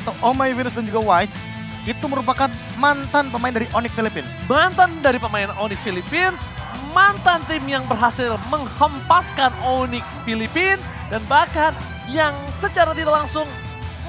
atau Oh My Venus dan juga Wise itu merupakan mantan pemain dari Onyx Philippines. Mantan dari pemain Onyx Philippines, mantan tim yang berhasil menghempaskan Onyx Philippines, dan bahkan yang secara tidak langsung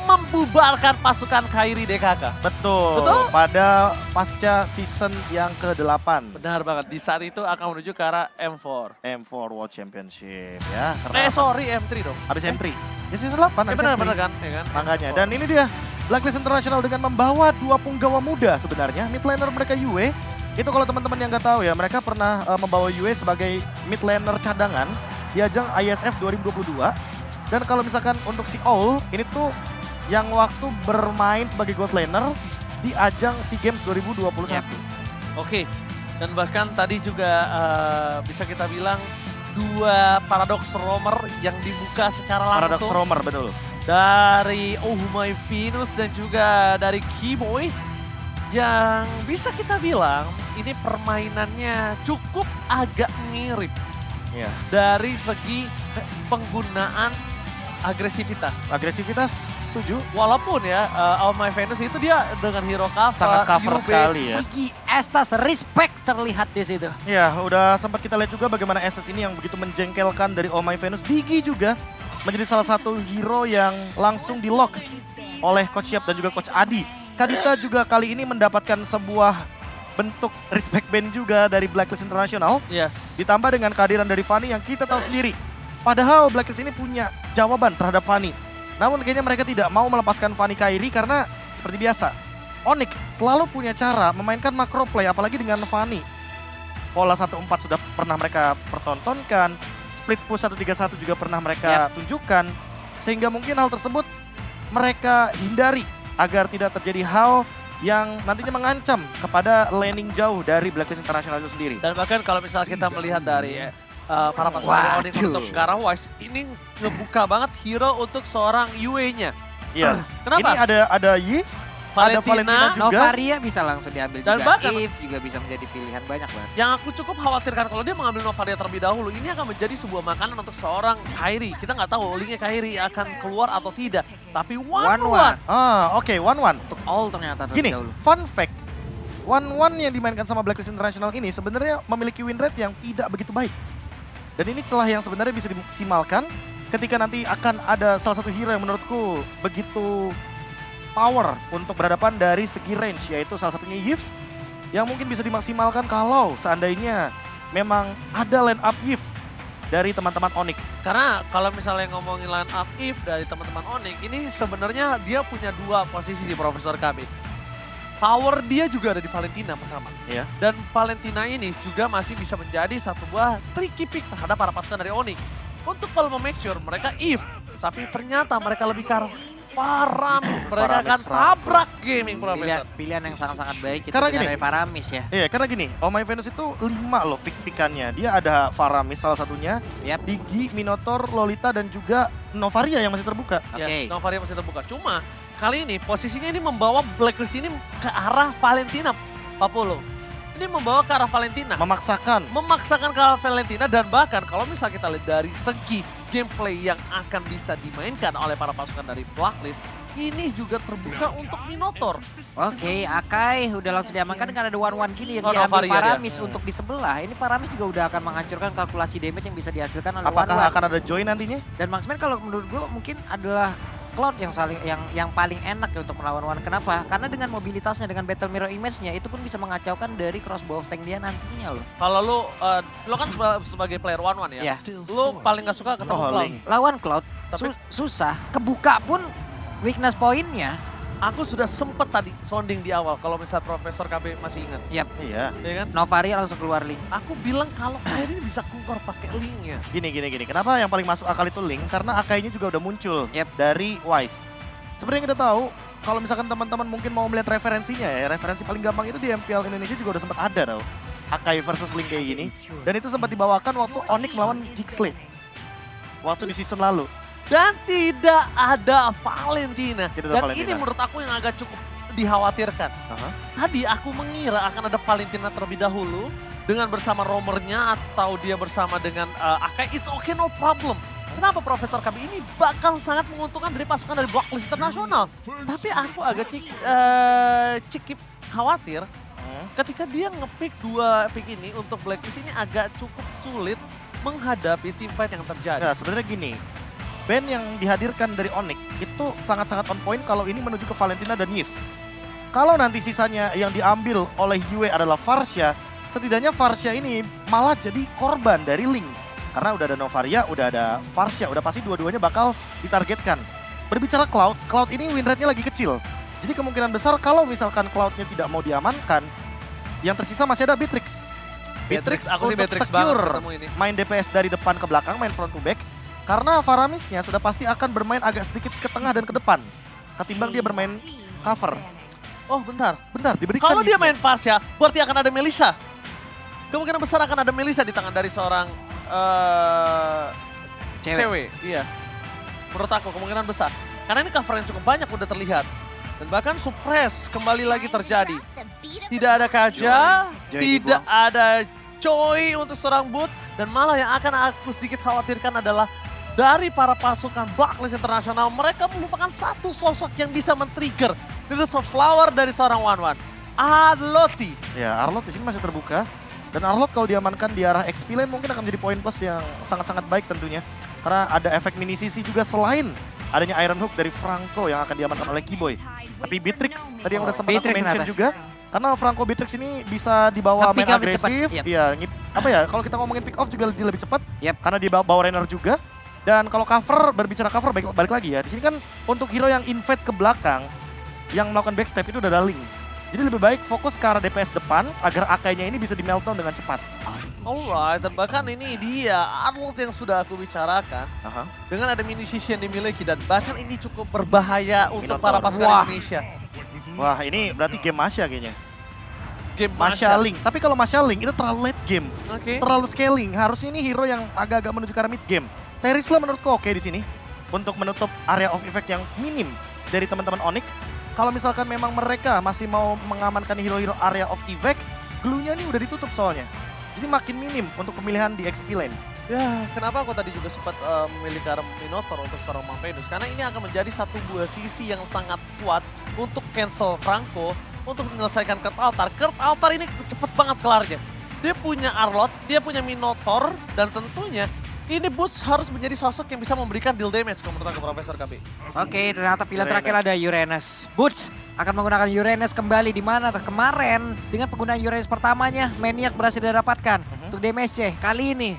membubarkan pasukan Kairi DKK. Betul. Betul? Pada pasca season yang ke-8. Benar banget, di saat itu akan menuju ke arah M4. M4 World Championship ya. Sorry M3 dong. Habis M3. Ya season 8 habis Benar-benar M3. kan? Ya kan? Makanya, M4. dan ini dia Blacklist International dengan membawa 2 punggawa muda sebenarnya. Mid laner mereka Yue, itu kalau teman-teman yang nggak tahu ya, mereka pernah membawa Yue sebagai mid laner cadangan di ajang ISF 2022. Dan kalau misalkan untuk si Owl, ini tuh yang waktu bermain sebagai god laner di ajang SEA Games 2021. Oke, dan bahkan tadi juga bisa kita bilang 2 Paradox Roamer yang dibuka secara Paradox langsung. Roamer, betul. Dari Oh My Venus dan juga dari Keyboy. Yang bisa kita bilang ini permainannya cukup agak mirip Iya. dari segi penggunaan agresivitas. Agresivitas setuju. Walaupun ya Oh My Venus itu dia dengan hero cover, Sangat cover UB, sekali ya. Iggy Estas respect terlihat di situ. Ya, udah sempat kita lihat juga bagaimana SS ini yang begitu menjengkelkan dari Oh My Venus. Digi juga menjadi salah satu hero yang langsung di lock oleh Coach Yap dan juga Coach Adi. Kadita juga kali ini mendapatkan sebuah bentuk respect band juga dari Blacklist International. Yes. Ditambah dengan kehadiran dari Fanny yang kita tahu sendiri. Padahal Blacklist ini punya jawaban terhadap Fanny. Namun kayaknya mereka tidak mau melepaskan Fanny Kairi karena seperti biasa. Onyx selalu punya cara memainkan macro play apalagi dengan Fanny. Pola 1-4 sudah pernah mereka pertontonkan. Split push 1-3-1 juga pernah mereka tunjukkan. Sehingga mungkin hal tersebut mereka hindari agar tidak terjadi hal yang nantinya mengancam kepada laning jauh dari Blacklist International itu sendiri. Dan bahkan kalau misalnya kita melihat dari para pasukan dari Onyx untuk sekarang, Wise ini ngebuka banget hero untuk seorang Yue-nya. Iya. Kenapa? Ini ada Yi, ada Valentina juga. Novaria bisa langsung diambil Dan juga. bahkan- If juga bisa menjadi pilihan banyak banget. Yang aku cukup khawatirkan kalau dia mengambil Novaria terlebih dahulu, ini akan menjadi sebuah makanan untuk seorang Kairi. Kita nggak tahu linknya Kairi akan keluar atau tidak. Tapi one-one. Oke, 1-1. Untuk all ternyata terlebih Gini, dahulu. fun fact. 1-1 yang dimainkan sama Blacklist International ini sebenarnya memiliki win rate yang tidak begitu baik. Dan ini celah yang sebenarnya bisa dimaksimalkan ketika nanti akan ada salah satu hero yang menurutku begitu power untuk berhadapan dari segi range, yaitu salah satunya Yves yang mungkin bisa dimaksimalkan kalau seandainya memang ada line up Yves dari teman-teman Onyx. Karena kalau misalnya ngomongin line up if dari teman-teman Onyx, ini sebenarnya dia punya 2 posisi di Profesor KB. Power dia juga ada di Valentina pertama. Iya. Dan Valentina ini juga masih bisa menjadi satu buah tricky pick terhadap para pasukan dari Onyx. Untuk kalau mau make sure mereka if, tapi ternyata mereka lebih ke arah Faramis. Mereka Faramis, akan tabrak gaming Profesor. Pilihan yang sangat-sangat baik itu Karena dengan gini. dari Faramis ya. Iya, karena gini, Oh My Venus itu 5 loh pick-pickannya. Dia ada Faramis salah satunya, Yap. Digi, Minotaur, Lolita, dan juga Novaria yang masih terbuka. Oke. Ya, Novaria masih terbuka. Cuma kali ini posisinya ini membawa Blacklist ini ke arah Valentina, Papolo. Ini membawa ke arah Valentina. Memaksakan ke arah Valentina, dan bahkan kalau misalnya kita lihat dari segi gameplay yang akan bisa dimainkan oleh para pasukan dari Blacklist, ini juga terbuka untuk Minotaur. Oke, Akai udah langsung diamankan dengan ada one-one gini yang Oh, diambil Novaria dia. Faramis untuk di sebelah. Ini Faramis juga udah akan menghancurkan kalkulasi damage yang bisa dihasilkan oleh Apakah one-one. akan ada join nantinya? Dan Marksman kalau menurut gue mungkin adalah Cloud yang paling enak ya untuk melawan One. Kenapa? Karena dengan mobilitasnya, dengan battle mirror image-nya itu pun bisa mengacaukan dari crossbow of tank dia nantinya loh. Kalau lo kan sebagai player one-one ya, Ya. lo paling gak suka ketemu Cloud. Link. Lawan Cloud Tapi susah, kebuka pun weakness point-nya. aku sudah sempet tadi sounding di awal kalau misalnya Profesor KB masih ingat, Iya. ya kan? Novaria langsung keluar link. Aku bilang kalau Kairi bisa keluar pakai linknya. Gini. Kenapa yang paling masuk akal itu Link? Karena Akainya juga udah muncul dari Wise. Seperti yang kita tahu, kalau misalkan teman-teman mungkin mau melihat referensinya ya, referensi paling gampang itu di MPL Indonesia juga udah sempat ada tau. Akai versus Link kayak gini. Dan itu sempat dibawakan waktu Onyx melawan Geekslate. Waktu di season lalu. Dan tidak ada Valentina. Tidak ada Dan Valentina. ini menurut aku yang agak cukup dikhawatirkan. Aha. Tadi aku mengira akan ada Valentina terlebih dahulu dengan bersama roamernya atau dia bersama dengan Akai. It's okay, no problem. kenapa Profesor KB ini bakal sangat menguntungkan dari pasukan dari Blacklist Internasional. Tapi aku agak cikip khawatir ketika dia nge-pick 2 pick ini untuk Blacklist ini agak cukup sulit menghadapi team fight yang terjadi. Ya sebenarnya gini, band yang dihadirkan dari Onyx itu sangat-sangat on point kalau ini menuju ke Valentina dan Yves. Kalau nanti sisanya yang diambil oleh Yue adalah Varsha, setidaknya Varsha ini malah jadi korban dari Link. Karena udah ada Novaria, udah ada Varsha, udah pasti dua-duanya bakal ditargetkan. Berbicara Cloud, Cloud ini win rate-nya lagi kecil. Jadi kemungkinan besar kalau misalkan Cloud-nya tidak mau diamankan, yang tersisa masih ada Beatrix. Aku sih untuk Beatrix secure banget ketemu ini. main DPS dari depan ke belakang, main front to back. Karena Faramisnya sudah pasti akan bermain agak sedikit ke tengah dan ke depan. Ketimbang dia bermain cover. Oh bentar, Diberikan kalau dia Yves-nya. main Varsha berarti akan ada Melissa. Kemungkinan besar akan ada Melissa di tangan dari seorang cewek. Iya. Menurut aku kemungkinan besar. Karena ini cover yang cukup banyak udah terlihat. Dan bahkan suppress kembali lagi terjadi. Tidak ada Kaja, Joy tidak ada Joy untuk seorang Boots. Dan malah yang akan aku sedikit khawatirkan adalah dari para pasukan Blacklist Internasional, mereka melupakan satu sosok yang bisa men-trigger Little Flower dari seorang One-One. Arlotti. Ya, Arlott di sini masih terbuka. Dan Arlott kalau diamankan di arah XP lane mungkin akan menjadi poin plus yang sangat-sangat baik tentunya. Karena ada efek mini CC juga selain adanya Iron Hook dari Franco yang akan diamankan oleh Keyboy. Tapi Beatrix tadi yang udah sempat aku Beatrix mention ternyata. juga. Karena Franco Beatrix ini bisa dibawa main Nge-pick up lebih cepat, agresif. iya. Iya, apa ya, kalau kita ngomongin pick off juga dia lebih cepat. Yep. Karena dia bawa runner juga. Dan kalau cover, berbicara cover balik lagi ya. Di sini kan untuk hero yang invade ke belakang, yang melakukan backstep itu udah ada Link. Jadi lebih baik fokus ke arah DPS depan agar Akai-nya ini bisa di meltdown dengan cepat. Alright, dan bahkan ini dia Arnold yang sudah aku bicarakan. Aha. Dengan ada mini CC yang dimiliki dan bahkan ini cukup berbahaya untuk Minotaur. para pasukan Wah. Indonesia. Wah, ini berarti game Masya kayaknya. Game Masya Link. Tapi kalau Masya Link itu terlalu late game. Oke. Terlalu scaling. Harusnya ini hero yang agak-agak menuju ke arah mid game. Terisla menurutku oke di sini. Untuk menutup area of effect yang minim dari teman-teman Onyx. Kalau misalkan memang mereka masih mau mengamankan hero-hero area of effect, glue-nya ini udah ditutup soalnya. Jadi makin minim untuk pemilihan di XP lane. Ya, kenapa aku tadi juga sempat memilih ke arah Minotaur untuk seorang Mampedus? Karena ini akan menjadi satu buah sisi yang sangat kuat untuk cancel Franco untuk menyelesaikan Kurt Altar. Kurt Altar ini cepet banget kelarnya. Dia punya Arlott, dia punya Minotaur, dan tentunya ini Boots harus menjadi sosok yang bisa memberikan deal damage kalau menurut aku Profesor KB. Oke, ternyata pilihan terakhir ada Uranus. Boots akan menggunakan Uranus kembali di mana kemarin dengan penggunaan Uranus pertamanya Maniac berhasil didapatkan untuk DMSC. Kali ini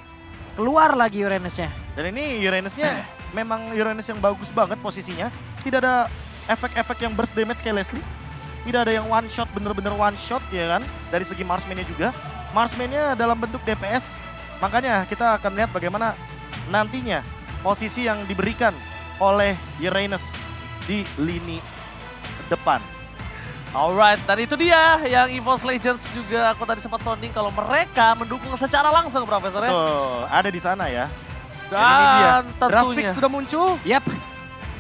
keluar lagi Uranusnya. Dan ini Uranusnya memang Uranus yang bagus banget posisinya. Tidak ada efek-efek yang burst damage kayak Leslie. Tidak ada yang one shot, bener-bener one shot ya kan. Dari segi Marksman-nya juga. Marksman-nya dalam bentuk DPS. Makanya kita akan lihat bagaimana nantinya posisi yang diberikan oleh Uranus di lini depan. Alright, dan itu dia yang EVOS Legends juga aku tadi sempat sounding kalau mereka mendukung secara langsung Profesor ya. Tuh, ada di sana ya. Dan ini dia. Dan Draft pick tentunya. sudah muncul. Yap,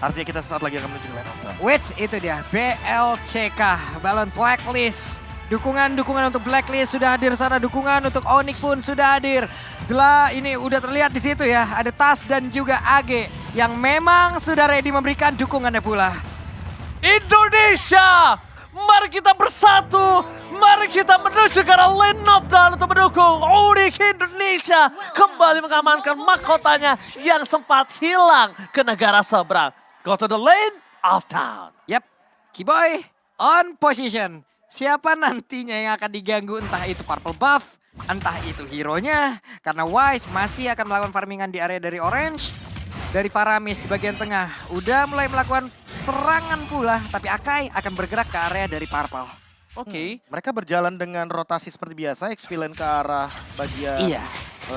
Artinya kita sesaat lagi akan menuju ke lane of dawn. which itu dia BLCK, Balon Blacklist. Dukungan-dukungan untuk Blacklist sudah hadir sana, dukungan untuk Onyx pun sudah hadir. Ini udah terlihat di situ ya, ada Tas dan juga AG yang memang sudah ready memberikan dukungannya pula. Indonesia, mari kita bersatu, mari kita menuju ke arah lane of dawn untuk mendukung Onyx Indonesia kembali mengamankan mahkotanya yang sempat hilang ke negara seberang. Go to the lane of dawn. Yap, Keyboy on position. Siapa nantinya yang akan diganggu, entah itu purple buff, entah itu hero-nya. Karena Wise masih akan melakukan farmingan di area dari orange. Dari Faramis di bagian tengah udah mulai melakukan serangan pula. Tapi Akai akan bergerak ke area dari purple. Oke. Mereka berjalan dengan rotasi seperti biasa, XP lane ke arah bagian Iya.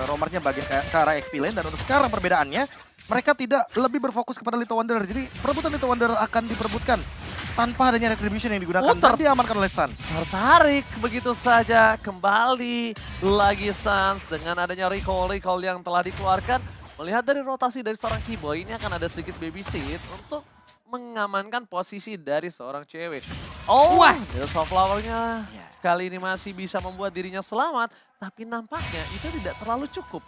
romernya bagian ke arah XP lane. Dan untuk sekarang perbedaannya, mereka tidak lebih berfokus kepada Little Wanderer. Jadi perebutan Little Wanderer akan diperebutkan tanpa adanya retribution yang digunakan dan diamankan oleh Suns. Tertarik begitu saja kembali lagi Suns dengan adanya recall yang telah dikeluarkan. Melihat dari rotasi dari seorang Keyboy ini akan ada sedikit babysit untuk mengamankan posisi dari seorang cewek. Oh, Wah. Softflower-nya Ya. kali ini masih bisa membuat dirinya selamat, tapi nampaknya itu tidak terlalu cukup.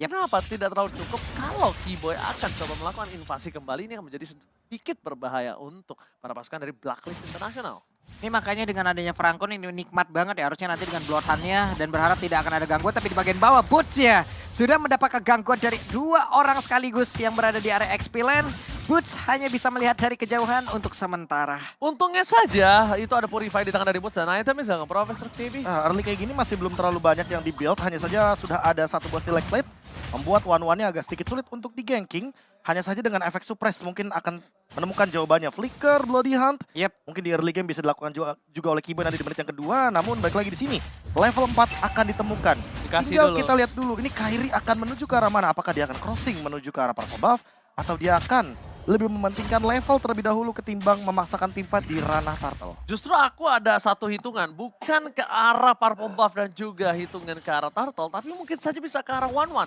Kenapa tidak terlalu cukup kalau Keyboy akan coba melakukan invasi kembali, ini akan menjadi sedikit berbahaya untuk para pasukan dari Blacklist International. Ini makanya dengan adanya Franco ini nikmat banget ya, harusnya nanti dengan bloodhound-nya dan berharap tidak akan ada gangguan, tapi di bagian bawah Boots ya sudah mendapatkan gangguan dari 2 orang sekaligus yang berada di area XP lane. Boots hanya bisa melihat dari kejauhan untuk sementara. Untungnya saja itu ada Purify di tangan dari Boots dan item misalnya Profesor TB. Early kayak gini masih belum terlalu banyak yang di-build, hanya saja sudah ada 1 buah Steel Plate, membuat one-one-nya agak sedikit sulit untuk di-ganking. Hanya saja dengan efek suppress mungkin akan menemukan jawabannya. Flicker, Bloody Hunt, mungkin di early game bisa dilakukan juga oleh Keyboy nanti di menit yang kedua. Namun balik lagi di sini, level 4 akan ditemukan. Tinggal kita lihat dulu, ini Kairi akan menuju ke arah mana? Apakah dia akan crossing menuju ke arah Purple Buff? Atau dia akan lebih mementingkan level terlebih dahulu ketimbang memaksakan teamfight di ranah Turtle? Justru aku ada satu hitungan, bukan ke arah Purple Buff dan juga hitungan ke arah Turtle, tapi mungkin saja bisa ke arah 1-1.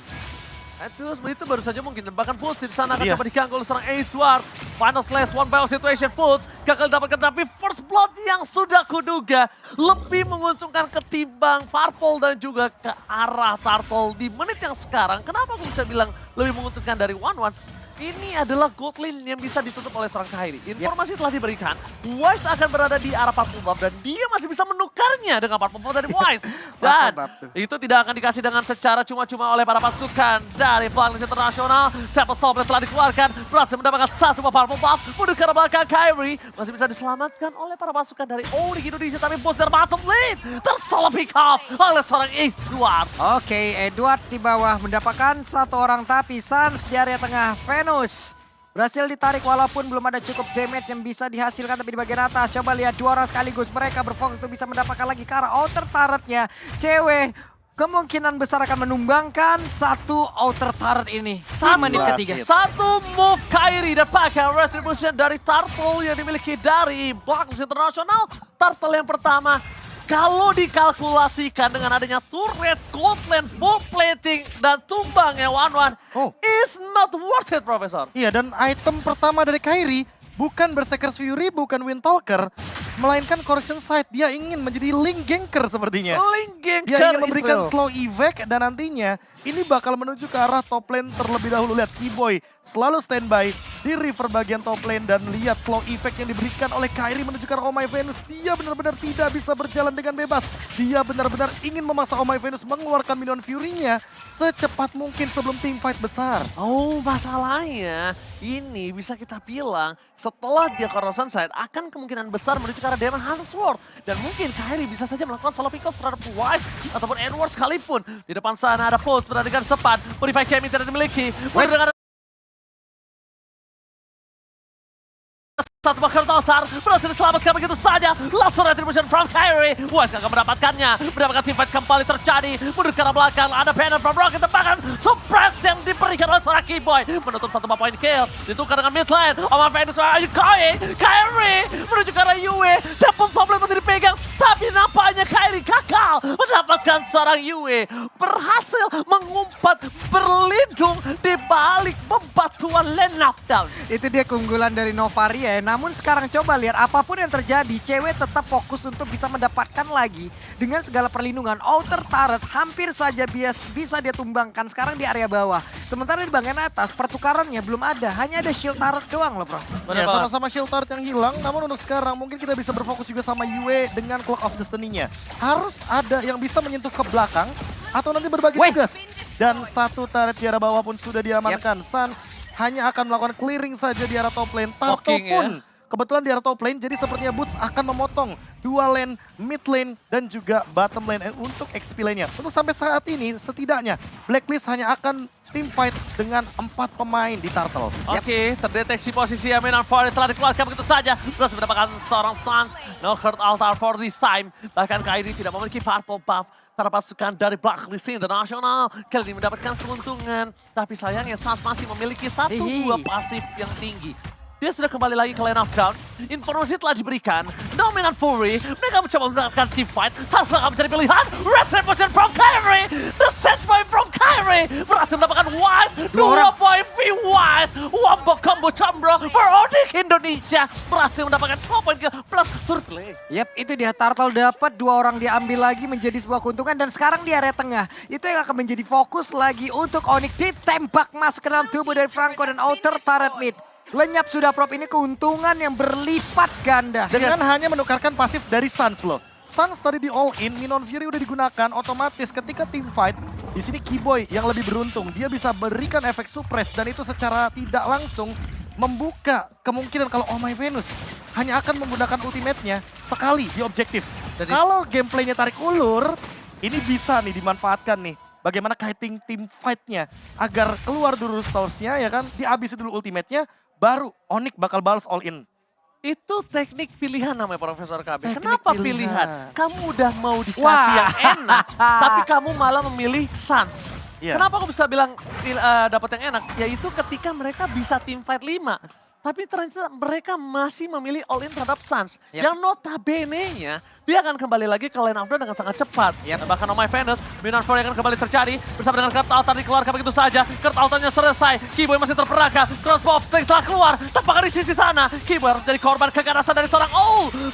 Itu baru saja mungkin, bahkan Pulse di sana akan coba diganggu oleh seorang Edward. Final slash, one battle situation, Pulse gagal dapatkan, tapi first blood yang sudah kuduga lebih menguntungkan ketimbang Purple dan juga ke arah Turtle di menit yang sekarang. Kenapa aku bisa bilang lebih menguntungkan dari 1-1? Ini adalah gold lane yang bisa ditutup oleh seorang Kairi. Informasi telah diberikan, Wise akan berada di arah Purple Buff dan dia masih bisa menukarnya dengan Purple Buff dari Wise. Dan itu tidak akan dikasih dengan secara cuma-cuma oleh para pasukan dari Blacklist International. Temple Soul telah dikeluarkan, berhasil mendapatkan 1 buah Purple Buff. Mundur ke belakang, Kairi masih bisa diselamatkan oleh para pasukan dari Ori Indonesia. Tapi bos dari bottom lane tersolo pick off oleh seorang Edward. Oke, Edward di bawah mendapatkan 1 orang, tapi Sans di area tengah. Venus berhasil ditarik walaupun belum ada cukup damage yang bisa dihasilkan, tapi di bagian atas coba lihat 2 orang sekaligus, mereka berfokus untuk bisa mendapatkan lagi ke arah outer turret-nya. Cewek kemungkinan besar akan menumbangkan 1 outer turret ini di menit ketiga. 1 move Kairi dan pakai retribution dari Turtle yang dimiliki dari Blacklist International. Turtle yang pertama, kalau dikalkulasikan dengan adanya turret, gold lane, full plating, dan tumbangnya 1-1, is not worth it, Profesor. Iya, dan item pertama dari Kairi bukan Berserker's Fury, bukan Windtalker, melainkan Corrosion Sight. Dia ingin menjadi Link Ganker sepertinya. Link Ganker, dia ingin memberikan slow evac dan nantinya ini bakal menuju ke arah top lane terlebih dahulu. Lihat Keyboy selalu standby di river bagian top lane dan lihat slow effect yang diberikan oleh Kairi menuju ke arah Oh My Venus. Dia benar-benar tidak bisa berjalan dengan bebas. Dia benar-benar ingin memaksa Oh My Venus mengeluarkan minion Fury-nya secepat mungkin sebelum team fight besar. Oh, masalahnya ini bisa kita bilang setelah dia Corrosion Sight akan kemungkinan besar menuju ke arah Demon Hunter Sword. Dan mungkin Kairi bisa saja melakukan solo pick off terhadap Wise ataupun Edward sekalipun. Di depan sana ada Pulse berada dengan tepat. Purify Kemi tidak dimiliki. Satu bakar altar, berhasil diselamatkan begitu saja. Langsung retribution from Kairi. Wise gak akan mendapatkan teamfight kembali terjadi. Mundur ke arah belakang, ada banner from Rocket, tebakan suppress yang diberikan oleh seorang Keyboy. Menutup 1 poin kill, ditukar dengan mid lane. Oh My Venus, where are you going? Kairi menuju ke arah Yue. Temple Soul masih dipegang, tapi nampaknya Kairi gagal mendapatkan seorang Yue. Berhasil mengumpat, berlindung di balik bebatuan lane knockdown. Itu dia keunggulan dari Novaria ya. Namun sekarang coba lihat apapun yang terjadi, cewek tetap fokus untuk bisa mendapatkan lagi dengan segala perlindungan. Outer turret hampir saja bisa dia tumbangkan sekarang di area bawah. Sementara di bagian atas pertukarannya belum ada, hanya ada shield turret doang loh bro. Ya, sama-sama shield turret yang hilang, namun untuk sekarang mungkin kita bisa berfokus juga sama Yue dengan Clock of Destiny-nya. Harus ada yang bisa menyentuh ke belakang atau nanti berbagi tugas. Dan 1 turret di arah bawah pun sudah diamankan. Sans hanya akan melakukan clearing saja di arah top lane. Turtle pun kebetulan di arah top lane, jadi sepertinya Boots akan memotong 2 lane, mid lane, dan juga bottom lane untuk XP lane-nya. Untuk sampai saat ini, setidaknya Blacklist hanya akan team fight dengan 4 pemain di Turtle. Oke, terdeteksi posisi Aminan Forest telah dikeluarkan begitu saja. Berhasil mendapatkan seorang Sans, no hurt altar for this time. Bahkan Kairi tidak memiliki purple buff. Para pasukan dari Blacklist International kali ini mendapatkan keuntungan. Tapi sayangnya Sans masih memiliki 1 buah pasif yang tinggi. Dia sudah kembali lagi ke lane of down. Informasi telah diberikan. Dominant Fury. Mereka mencoba mendapatkan team fight. Tanpa akan menjadi pilihan. Retribution from Kairi. The set point from Kyrie berhasil mendapatkan Wise. Dua orang. 2 poin V Wise. Wombo combo combro for Onyx Indonesia. Berhasil mendapatkan 2 poin kill plus third play. Yap, itu dia Turtle dapat, 2 orang diambil lagi menjadi sebuah keuntungan dan sekarang di area tengah. Itu yang akan menjadi fokus lagi untuk Onyx, ditembak masuk ke dalam tubuh dari Franco dan outer turret mid. Lenyap sudah prop, ini keuntungan yang berlipat ganda. Dengan hanya menukarkan pasif dari Suns loh. Suns tadi di all in, Minon Fury udah digunakan, otomatis ketika team fight, di sini Keyboy yang lebih beruntung. Dia bisa berikan efek suppress dan itu secara tidak langsung membuka kemungkinan kalau Oh My Venus hanya akan menggunakan ultimate-nya sekali di objektif. Kalau gameplaynya tarik ulur, ini bisa nih dimanfaatkan nih. Bagaimana kiting team fight-nya agar keluar dulu source-nya ya kan, dihabisin dulu ultimate-nya, baru Onyx bakal balas all in. Itu teknik pilihan namanya Profesor KB. Teknik Kenapa pilihan? Kamu udah mau dikasih yang enak, tapi kamu malah memilih Suns. Iya. Kenapa aku bisa bilang dapat yang enak? Yaitu ketika mereka bisa team fight 5. Tapi ternyata mereka masih memilih all in terhadap Suns. Yep. Yang notabene-nya, dia akan kembali lagi ke lane of dawn dengan sangat cepat. Yep. Dan bahkan Oh My Venus, Minon Fury akan kembali terjadi. Bersama dengan Kurt Altar dikeluarkan begitu saja. Kurt Altarnya selesai, Keyboy masih terperangkap. Crossbow telah keluar, tepat di sisi sana. Keyboy harus jadi korban keganasan dari seorang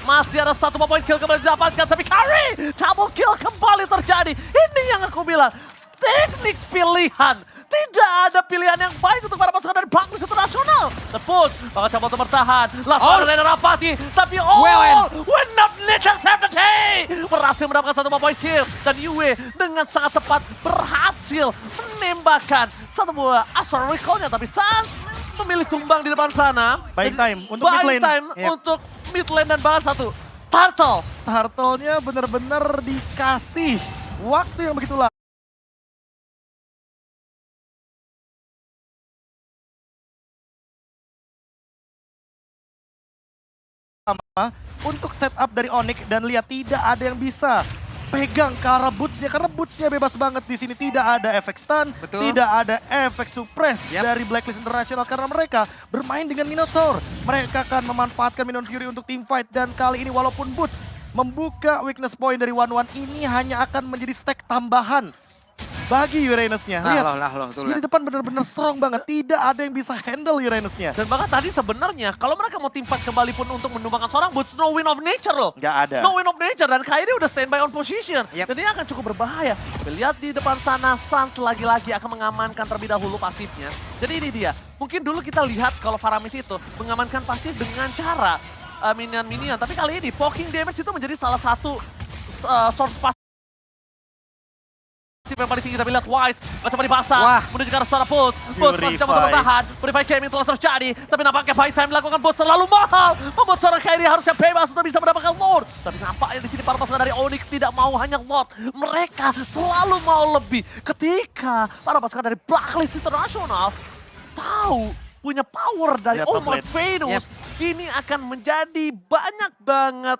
masih ada 1 poin kill kembali didapatkan. Tapi Curry, double kill kembali terjadi. Ini yang aku bilang. Teknik pilihan. Tidak ada pilihan yang baik untuk para pasukan dari Blacklist International. The push, bakal coba untuk bertahan. Last one dari Rapati. Tapi when not nature save the day. Berhasil mendapatkan 1 poin kill. Dan Yue dengan sangat tepat berhasil menembakkan 1 buah Assault Recall-nya. Tapi Suns memilih tumbang di depan sana. Buying time untuk mid lane. Buying time untuk mid lane dan bahkan 1. Turtle. Turtle-nya benar-benar dikasih waktu yang begitu lama untuk setup dari Onyx dan lihat tidak ada yang bisa pegang ke arah boots-nya karena boots-nya bebas banget di sini, tidak ada efek stun, tidak ada efek suppress dari Blacklist International karena mereka bermain dengan Minotaur. Mereka akan memanfaatkan Minon Fury untuk team fight dan kali ini walaupun boots membuka weakness point dari 1-1 ini hanya akan menjadi stack tambahan bagi Uranus-nya. Lihat, dia di depan benar-benar strong banget. Tidak ada yang bisa handle Uranus-nya. Dan bahkan tadi sebenarnya kalau mereka mau team fight kembali pun untuk menumbangkan seorang Boots, no win of nature loh. Nggak ada. No win of nature dan Kyrie udah standby on position. Dan ini akan cukup berbahaya. Lihat di depan sana Suns lagi-lagi akan mengamankan terlebih dahulu pasifnya. Jadi ini dia. Mungkin dulu kita lihat kalau Faramis itu mengamankan pasif dengan cara minion-minion. Tapi kali ini poking damage itu menjadi salah satu source pasif yang paling tinggi. Tapi lihat Wise coba dipasang menuju ke arah seorang Pulse. Pulse masih coba bertahan. Purify Gaming telah terjadi. Tapi nampaknya buy time dilakukan boost terlalu mahal. Membuat seorang Kyrie harusnya bebas untuk bisa mendapatkan Lord. Tapi nampaknya di sini para pasukan dari Onyx tidak mau hanya Lord. Mereka selalu mau lebih. Ketika para pasukan dari Blacklist International tahu punya power dari Oh My Venus. Ini akan menjadi banyak banget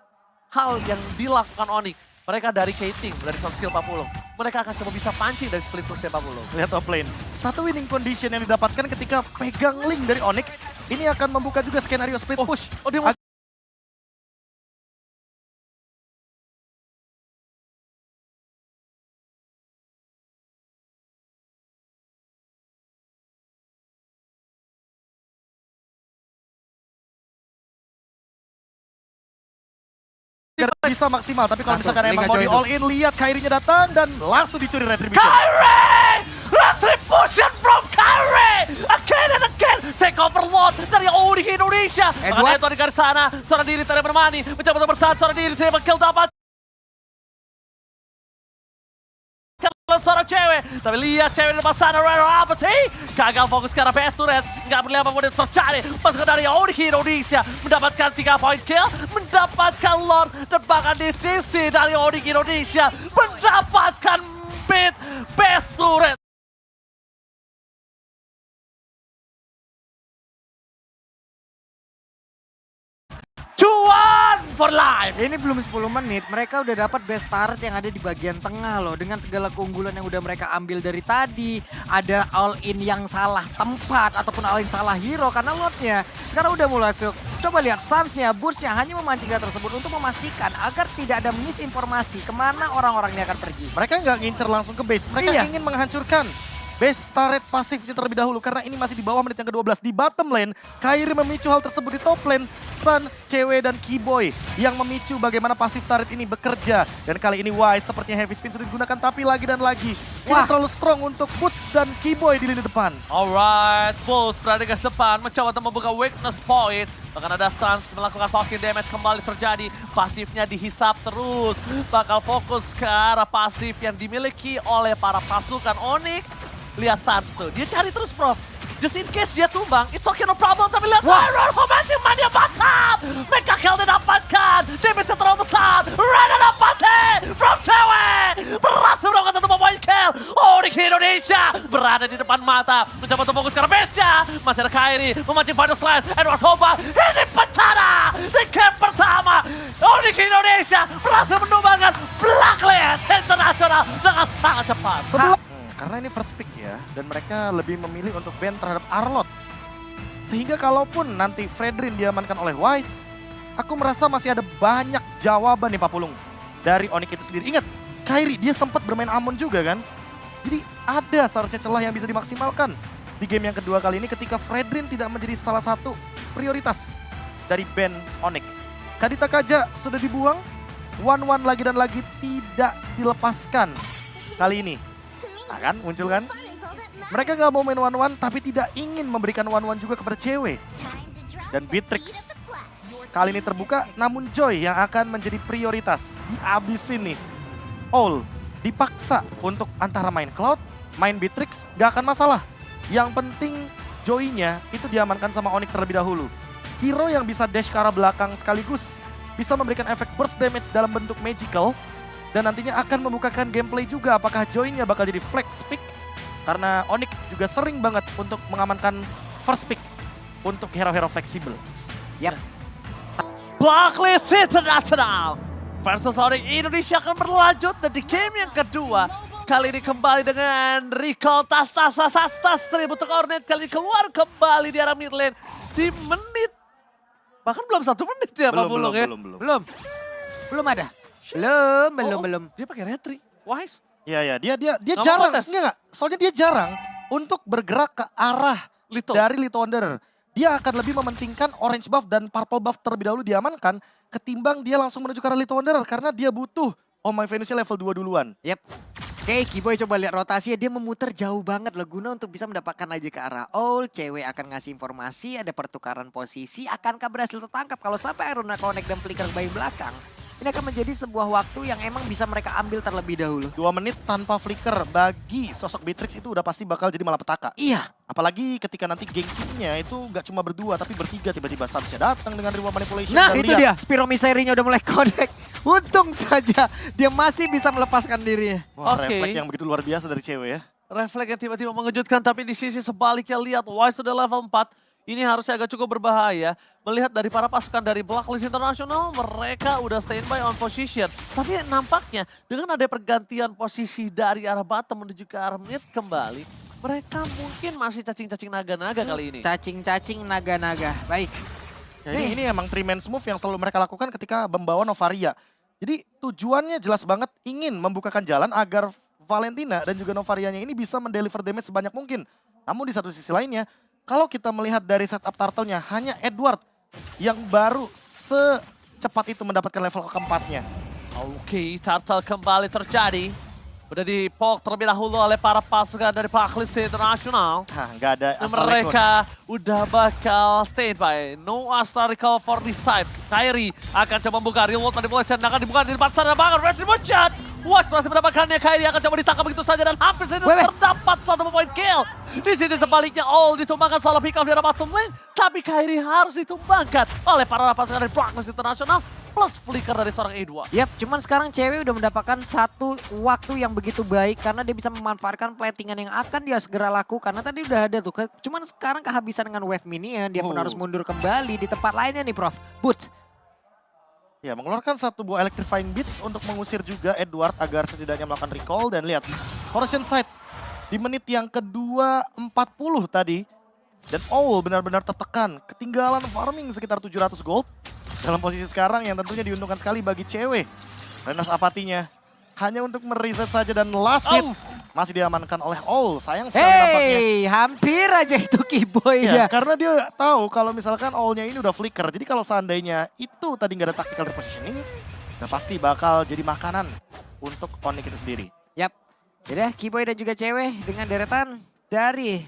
hal yang dilakukan Onyx. Mereka dari K-Team, dari soft skill 40. Mereka akan coba bisa pancing dari split push-nya 40. Lihat top lane. Satu winning condition yang didapatkan ketika pegang link dari Onyx. Ini akan membuka juga skenario split push. Dia mau bisa maksimal, tapi kalau misalkan emang mau di all in, lihat Kyrie-nya datang dan langsung dicuri Retribution. Kyrie! Retribution from Kyrie! Again and again! Take over Lord dari Onyx Indonesia. Makanya itu di garis sana, seorang diri tidak bermani. Mencoba untuk bersaat, seorang diri tidak kill dapat. Seorang cewek, tapi lihat cewek di depan sana, Rapati gagal fokus ke arah best turret, nggak boleh apapun yang terjadi. Pasukan dari Onyx Indonesia mendapatkan 3 poin kill, mendapatkan Lord, dan bahkan di sisi dari Onyx Indonesia mendapatkan mid best turret. Cuan for life. Ini belum 10 menit, mereka udah dapat best turret yang ada di bagian tengah loh. Dengan segala keunggulan yang udah mereka ambil dari tadi. Ada all in yang salah tempat ataupun all in salah hero karena lotnya sekarang udah mulai masuk Coba lihat Suns-nya, Burst-nya hanya memancing data tersebut untuk memastikan agar tidak ada misinformasi kemana orang-orang ini akan pergi. Mereka nggak ngincer langsung ke base, mereka ingin menghancurkan base turret pasifnya terlebih dahulu karena ini masih di bawah menit yang ke-12. Di bottom lane, Kairi memicu hal tersebut. Di top lane, Suns, Cewek, dan Keyboy yang memicu bagaimana pasif turret ini bekerja. Dan kali ini Wise sepertinya heavy spin sudah digunakan, tapi lagi dan lagi. Ini terlalu strong untuk Boots dan Keyboy di lini depan. Alright, Bulls berada di garis depan, mencoba untuk membuka weakness point. Bahkan ada Suns melakukan pocket damage kembali terjadi. Pasifnya dihisap terus. Bakal fokus ke arah pasif yang dimiliki oleh para pasukan Onyx. Lihat Suns tuh, dia cari terus Prof. Just in case dia tumbang, it's okay no problem. Tapi lihat Iron Romantic Mania back Mega kill didapatkan. Damage terlalu besar. Rana dapatnya from Cewek. Berhasil melakukan satu point kill. Onyx Indonesia berada di depan mata. Mencoba untuk fokus ke arah base-nya. Masih ada Kairi memancing final slide. Edward Hoba ini bencana di game pertama. Onyx Indonesia berhasil menumbangkan Blacklist Internasional dengan sangat cepat. Karena ini first pick ya, dan mereka lebih memilih untuk ban terhadap Arlott. Sehingga kalaupun nanti Fredrin diamankan oleh Wise, aku merasa masih ada banyak jawaban nih Pak Pulung dari Onyx itu sendiri. Ingat, Kairi dia sempat bermain Amon juga kan. Jadi ada seharusnya celah yang bisa dimaksimalkan di game yang kedua kali ini ketika Fredrin tidak menjadi salah satu prioritas dari ban Onyx. Kadita Kaja sudah dibuang, 1-1 lagi dan lagi tidak dilepaskan kali ini. Nah kan, muncul kan? Mereka nggak mau main 1-1 tapi tidak ingin memberikan 1-1 juga kepada Cewek. Dan Beatrix kali ini terbuka, namun Joy yang akan menjadi prioritas. Dihabisin nih. All dipaksa untuk antara main Cloud, main Beatrix, nggak akan masalah. Yang penting Joy-nya itu diamankan sama Onyx terlebih dahulu. Hero yang bisa dash ke arah belakang sekaligus bisa memberikan efek burst damage dalam bentuk magical. Dan nantinya akan membukakan gameplay juga apakah Joy-nya bakal jadi flex pick. Karena Onyx juga sering banget untuk mengamankan first pick untuk hero-hero fleksibel. Yap. Blacklist International versus Onyx Indonesia akan berlanjut dan di game yang kedua. Kali ini kembali dengan recall tas tribut untuk Hornet. Kali ini keluar kembali di arah mid lane di menit. Bahkan belum 1 menit ya Pak Bulung ya? Belum ada. Belum. Dia pakai retri, Wise. Iya, dia jarang, enggak. Soalnya dia jarang untuk bergerak ke arah dari Little Wanderer. Dia akan lebih mementingkan orange buff dan purple buff terlebih dahulu diamankan ketimbang dia langsung menuju ke arah Little Wanderer karena dia butuh Oh My Venusnya level 2 duluan. Yep. Oke, Keyboy coba lihat rotasinya, dia memutar jauh banget loh guna untuk bisa mendapatkan aja ke arah All. Cewek akan ngasih informasi, ada pertukaran posisi, akankah berhasil tertangkap kalau sampai Iron Connect dan Flicker bayi belakang. Ini akan menjadi sebuah waktu yang emang bisa mereka ambil terlebih dahulu. 2 menit tanpa flicker bagi sosok Beatrix itu udah pasti bakal jadi malapetaka. Iya. Apalagi ketika nanti gengkingnya itu gak cuma berdua tapi bertiga, tiba-tiba Samsnya datang dengan reward manipulation. Nah itu dia, Spiro Miserinya udah mulai connect. Untung saja dia masih bisa melepaskan dirinya. Wah, refleks yang begitu luar biasa dari Cewek ya. Refleks yang tiba-tiba mengejutkan, tapi di sisi sebaliknya lihat Wise sudah level 4. Ini harusnya agak cukup berbahaya. Melihat dari para pasukan dari Blacklist Internasional, mereka udah standby on position. Tapi nampaknya dengan ada pergantian posisi dari arah bottom menuju ke arah mid kembali, mereka mungkin masih cacing-cacing naga-naga kali ini. Cacing-cacing naga-naga, baik. Ya, ini emang 3-man move yang selalu mereka lakukan ketika membawa Novaria. Jadi tujuannya jelas banget ingin membukakan jalan agar Valentina dan juga Novarianya ini bisa mendeliver damage sebanyak mungkin. Namun di satu sisi lainnya, kalau kita melihat dari setup turtle-nya, hanya Edward yang baru secepat itu mendapatkan level keempatnya. Oke, turtle kembali terjadi. Udah dipok terlebih dahulu oleh para pasukan dari Blacklist International. Nggak ada mereka udah bakal standby. No Astarikal for this time. Kairi akan coba membuka reward manipulation. Akan dibuka di depan sana banget. Retribution. Watch berhasil mendapatkannya. Kairi akan coba ditangkap begitu saja. Dan hampir saja terdapat 1 point kill. Di sini sebaliknya All ditumbangkan salah pick off di arah bottom lane. Tapi Kairi harus ditumbangkan oleh para pasukan dari Blacklist International. Plus flicker dari seorang Edward. Yap, cuman sekarang Cewek udah mendapatkan satu waktu yang begitu baik karena dia bisa memanfaatkan platingan yang akan dia segera lakukan. Karena tadi udah ada tuh, cuman sekarang kehabisan dengan wave minion, dia pun harus mundur kembali di tempat lainnya nih Prof. Boot. Ya, mengeluarkan 1 buah electrifying beats untuk mengusir juga Edward agar setidaknya melakukan recall. Dan lihat, Corrosion Sight di menit yang ke-2 40 tadi. Dan benar-benar tertekan. Ketinggalan farming sekitar 700 gold. Dalam posisi sekarang yang tentunya diuntungkan sekali bagi cewek. Renas apatinya hanya untuk mereset saja dan last hit masih diamankan oleh Sayang sekali nampaknya. Hampir aja itu Kiboy Ya, ya. karena dia tahu kalau misalkan nya ini udah flicker. Jadi kalau seandainya itu tadi nggak ada tactical repositioning, udah pasti bakal jadi makanan untuk Onyx itu sendiri. Yap. Jadi Kiboy dan juga cewek dengan deretan dari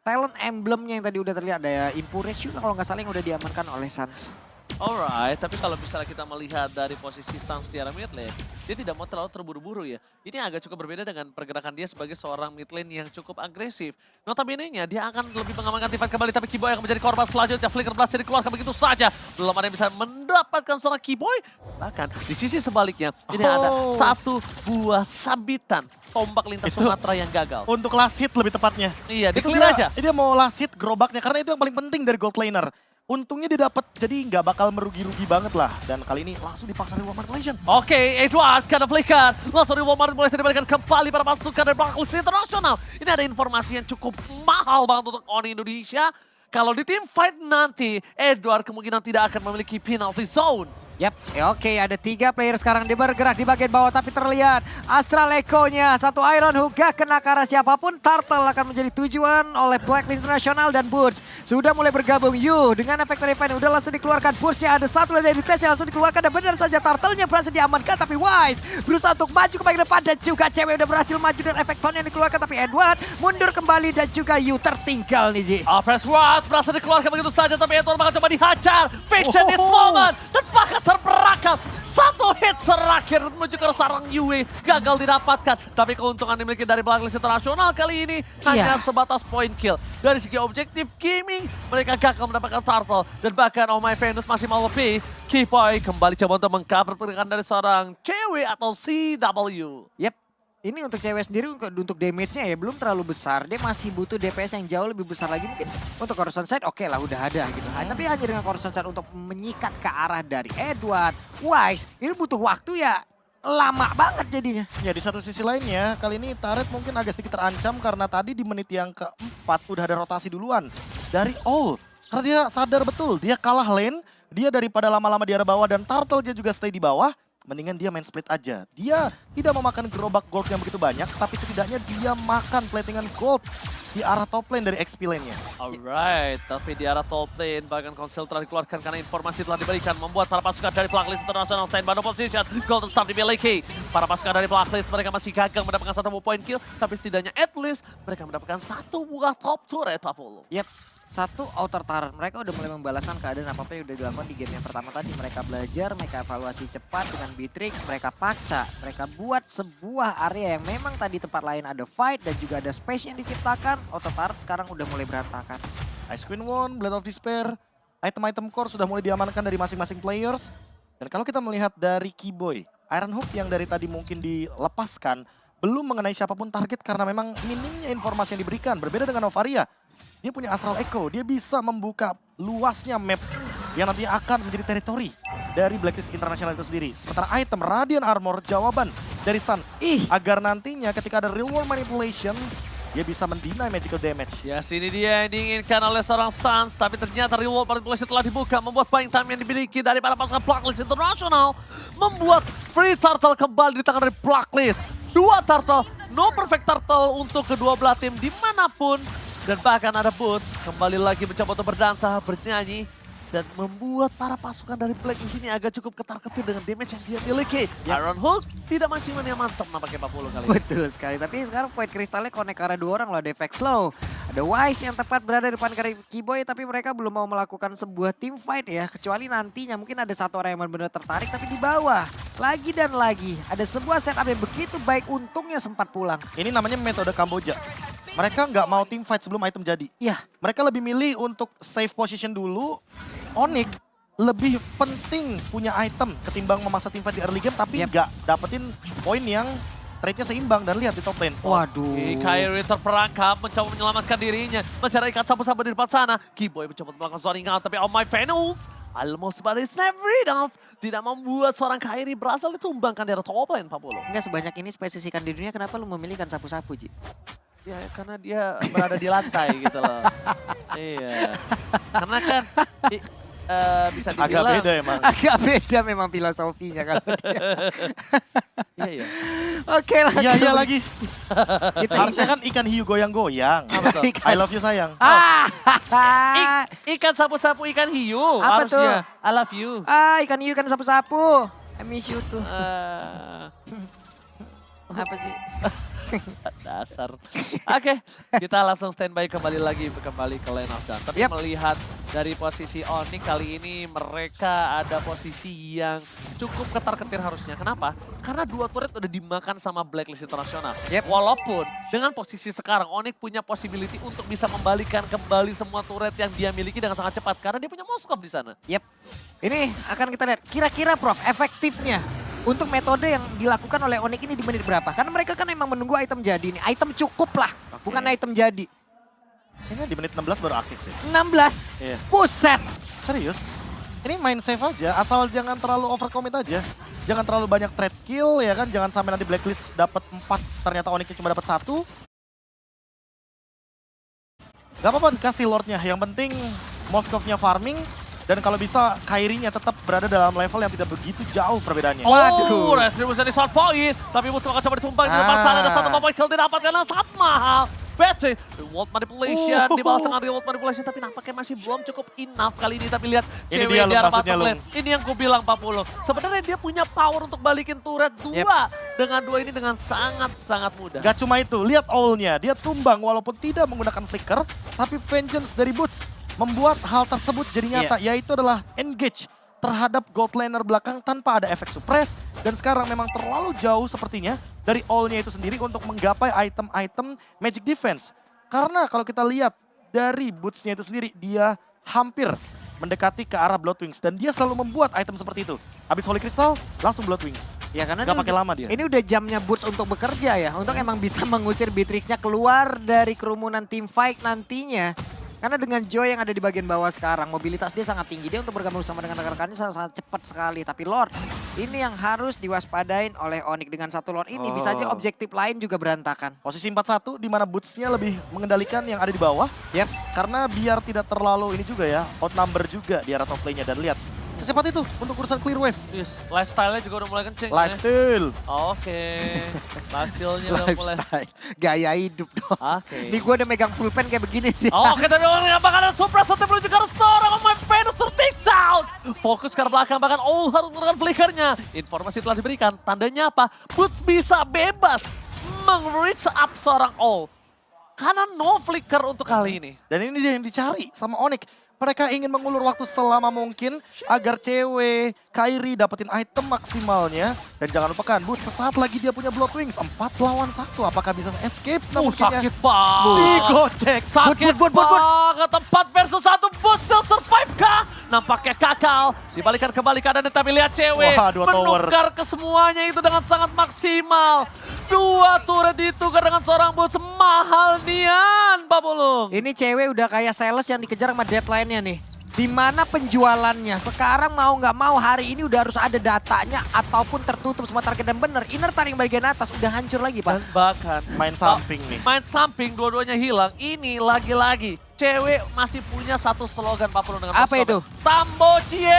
talent emblemnya yang tadi udah terlihat. Ada Impurage juga kalau nggak salah yang udah diamankan oleh Suns. Alright, tapi kalau misalnya kita melihat dari posisi Suns di arah mid lane, dia tidak mau terlalu terburu-buru ya. Ini agak cukup berbeda dengan pergerakan dia sebagai seorang mid lane yang cukup agresif. Notabene-nya dia akan lebih mengamankan teamfight kembali, tapi Kiboy akan menjadi korban selanjutnya. Flicker Blast dikeluarkan begitu saja. Belum ada yang bisa mendapatkan seorang Kiboy. Bahkan di sisi sebaliknya, ini ada satu buah sabitan tombak lintas Sumatera yang gagal. Untuk last hit lebih tepatnya. Iya, Itu di-clear aja. Dia mau last hit gerobaknya karena itu yang paling penting dari gold laner. Untungnya dia dapat, jadi nggak bakal merugi-rugi banget lah. Dan kali ini langsung dipaksa reward manipulation. Oke, Edward kena flicker. Langsung reward manipulation diberikan kembali pada pasukan dari Blacklist International. Ini ada informasi yang cukup mahal banget untuk Oni Indonesia. Kalau di team fight nanti, Edward kemungkinan tidak akan memiliki penalty zone. Yap, oke ada 3 player sekarang dia bergerak di bagian bawah tapi terlihat Astral Echo-nya. Satu Iron Hook gak kena ke arah siapapun. Turtle akan menjadi tujuan oleh Blacklist International dan Boots. Sudah mulai bergabung dengan efek Refine udah langsung dikeluarkan. Boots-nya ada satu dari Clash yang langsung dikeluarkan dan benar saja Turtle-nya berhasil diamankan. Tapi Wise berusaha untuk maju ke bagian depan dan juga cewek udah berhasil maju dan efek Tone yang dikeluarkan. Tapi Edward mundur kembali dan juga tertinggal nih Ji. Press Rod berhasil dikeluarkan begitu saja tapi Edward bakal coba dihajar. Fiction this moment dan bakal terperangkap. Satu hit terakhir menuju ke sarang Yue gagal didapatkan. Tapi keuntungan dimiliki dari Blacklist International kali ini hanya sebatas point kill. Dari segi objektif gaming mereka gagal mendapatkan Turtle. Dan bahkan Oh My Venus masih mau lebih. Kiboy kembali coba untuk mengcover pergerakan dari seorang cewek atau CW. Yep. Ini untuk cewek sendiri untuk damage-nya ya belum terlalu besar. Dia masih butuh DPS yang jauh lebih besar lagi. Mungkin untuk Corruption Side oke lah udah ada gitu. Tapi hanya dengan Corruption Side untuk menyikat ke arah dari Edward, Wise. Ini butuh waktu ya lama banget jadinya. Ya di satu sisi lainnya kali ini Turret mungkin agak sedikit terancam karena tadi di menit yang keempat udah ada rotasi duluan dari Karena dia sadar betul dia kalah lane. Dia daripada lama-lama di arah bawah dan Turtle dia juga stay di bawah. Mendingan dia main split aja. Dia tidak memakan gerobak gold yang begitu banyak, tapi setidaknya dia makan platingan gold di arah top lane dari XP lane-nya. Alright, tapi di arah top lane bahkan konsel telah dikeluarkan karena informasi telah diberikan membuat para pasukan dari Blacklist International stand by the position. Gold tetap dimiliki. Para pasukan dari Blacklist mereka masih gagal mendapatkan satu point kill, tapi setidaknya at least mereka mendapatkan satu buah top turret, Pak Polo. Yep. Satu outer turret. Mereka udah mulai membalaskan keadaan apa-apa yang udah dilakukan di game yang pertama tadi. Mereka belajar, mereka evaluasi cepat dengan Beatrix, mereka paksa. Mereka buat sebuah area yang memang tadi tempat lain ada fight dan juga ada space yang diciptakan. Outer turret sekarang udah mulai berantakan. Ice Queen One, Blade of Despair, item-item core sudah mulai diamankan dari masing-masing players. Dan kalau kita melihat dari Kiboy, Iron Hook yang dari tadi mungkin dilepaskan, belum mengenai siapapun target karena memang minimnya informasi yang diberikan. Berbeda dengan Novaria. Dia punya Astral Echo, dia bisa membuka luasnya map yang nanti akan menjadi teritori dari Blacklist International itu sendiri. Sementara item Radiant Armor jawaban dari Suns agar nantinya ketika ada real world manipulation dia bisa mendeny magical damage. Ya, sini dia yang diinginkan oleh seorang Suns, tapi ternyata real world manipulation telah dibuka, membuat buying time yang dimiliki dari para pasukan Blacklist International, membuat free turtle kembali di tangan dari Blacklist. 2 turtle, no perfect turtle untuk kedua belah tim dimanapun. Dan bahkan ada Boots kembali lagi mencoba untuk berdansa, bernyanyi. Dan membuat para pasukan dari Blacklist ini agak cukup ketar-ketir dengan damage yang dia miliki. Iron Hook tidak mancing yang mantap nampaknya 40 kali. Betul sekali, tapi sekarang Void Crystal-nya connect ke arah 2 orang loh, ada efek slow. Ada Wise yang tepat berada di depan kari Kiboy, tapi mereka belum mau melakukan sebuah team fight ya. Kecuali nantinya mungkin ada satu orang yang benar-benar tertarik, tapi di bawah. Lagi dan lagi, ada sebuah setup yang begitu baik, untungnya sempat pulang. Ini namanya metode Kamboja. Mereka nggak mau team fight sebelum item jadi. Iya. Mereka lebih milih untuk save position dulu. Onyx lebih penting punya item ketimbang memaksa team fight di early game tapi nggak dapetin poin yang trade-nya seimbang dan lihat di top lane. Waduh. Kairi terperangkap mencoba menyelamatkan dirinya. Masih ada ikat sabu-sabu di depan sana. Kiboy mencoba melakukan zoning out tapi Oh My Venus almost but it's never enough. Tidak membuat seorang Kairi berhasil ditumbangkan di arah top lane, Pak Polo. Enggak sebanyak ini spesiesikan di dunia, kenapa lu memilihkan sapu-sapu, Ji? Ya karena dia berada di lantai gitu loh. Iya. Karena kan bisa dibilang. Agak beda emang. Agak beda memang filosofinya kalau dia. Iya, iya. Oke lah. Iya lagi. Kita Harusnya kan ikan hiu goyang-goyang. Apa tuh? I love you sayang. Ikan sapu-sapu ikan hiu. Apa harusnya. tuh? I love you. Ikan hiu, ikan sapu-sapu. I miss you tuh. Apa sih? Dasar. Oke, kita langsung standby kembali ke Lane of Dawn. Tapi melihat dari posisi Onyx kali ini mereka ada posisi yang cukup ketar-ketir harusnya. Kenapa? Karena dua turret udah dimakan sama Blacklist Internasional. Walaupun dengan posisi sekarang Onyx punya possibility untuk bisa membalikan kembali semua turret yang dia miliki dengan sangat cepat. Karena dia punya Moskov di sana. Ini akan kita lihat. Kira-kira Prof, efektifnya untuk metode yang dilakukan oleh Onyx ini di menit berapa? Karena mereka kan memang menunggu item jadi nih. Item cukup lah, bukan item jadi. Kayaknya di menit 16 baru aktif deh. 16? Iya. Buset! Serius? Ini main safe aja, asal jangan terlalu overcommit aja. Jangan terlalu banyak trade kill ya kan, jangan sampai nanti Blacklist dapat 4, ternyata Onyx cuma dapat 1. Gak apa-apa kasih Lordnya, yang penting Moskovnya farming. Dan kalau bisa Kairinya tetap berada dalam level yang tidak begitu jauh perbedaannya. Waduh, retribution di short point. Tapi musuh akan coba ditumpang di depan sana. Ada satu momok kill didapatkan yang sangat mahal. Battery, reward manipulation, dibalas dengan reward manipulation. Tapi nampaknya masih belum cukup enough kali ini. Tapi lihat cewek di arah bottom lane. Ini yang gue bilang 40. Sebenarnya dia punya power untuk balikin turret 2. Dengan 2 ini dengan sangat-sangat mudah. Gak cuma itu, lihat ult-nya. Dia tumbang walaupun tidak menggunakan flicker. Tapi vengeance dari Boots membuat hal tersebut jadi nyata, yaitu adalah engage terhadap gold laner belakang tanpa ada efek suppress. Dan sekarang memang terlalu jauh sepertinya dari all-nya itu sendiri untuk menggapai item-item magic defense. Karena kalau kita lihat dari Boots-nya itu sendiri, dia hampir mendekati ke arah Bloodwings. Dan dia selalu membuat item seperti itu. Habis Holy Crystal, langsung Bloodwings. Ya karena gak pakai lama dia. Ini udah jamnya Boots untuk bekerja ya. Untuk emang bisa mengusir Beatrix-nya keluar dari kerumunan team fight nantinya. Karena dengan Joy yang ada di bagian bawah sekarang, mobilitas dia sangat tinggi. Dia untuk bergabung sama dengan rekan-rekannya sangat cepat sekali. Tapi Lord, ini yang harus diwaspadain oleh Onyx. Dengan satu Lord ini bisa aja objektif lain juga berantakan. Posisi 4-1 di mana Boots-nya lebih mengendalikan yang ada di bawah. Karena biar tidak terlalu ini juga ya, outnumber juga di arah top lane-nya. Dan lihat, secepat itu untuk urusan clear wave. Yes, lifestyle-nya juga udah mulai kenceng. Lifestyle. Oke, lifestyle-nya udah mulai. Gaya hidup dong. Oke. Ini gue udah megang pulpen kayak begini. Oke, tapi orang yang bakal ada supra setiap menuju ke arah seorang My Venus ter-take down. Fokus ke arah belakang, bahkan harus menggunakan flickernya. Informasi telah diberikan, tandanya apa? Boots bisa bebas meng-reach up seorang karena no flicker untuk kali ini. Dan ini dia yang dicari sama Onyx. Mereka ingin mengulur waktu selama mungkin agar cewek Kairi dapetin item maksimalnya. Dan jangan lupakan, Boots sesaat lagi dia punya Bloodwings. 4 lawan 1, apakah bisa escape? Sakit banget. Digocek. Sakit banget, 4 versus 1, Boots still survive kah? Nampaknya kakal, dibalikan kembali keadaan, tapi lihat cewek menukar ke semuanya itu dengan sangat maksimal. 2 turret ditukar dengan seorang Boots, mahal nian Pak Pulung. Ini cewek udah kayak sales yang dikejar sama deadline-nya nih. Di mana penjualannya? Sekarang mau nggak mau hari ini udah harus ada datanya ataupun tertutup semua target dan bener. Inner taring bagian atas udah hancur lagi Pak. Dan bahkan main samping nih. Main samping dua-duanya hilang. Ini lagi-lagi cewek masih punya satu slogan Pak Pulung dengan apa itu? Tambocie.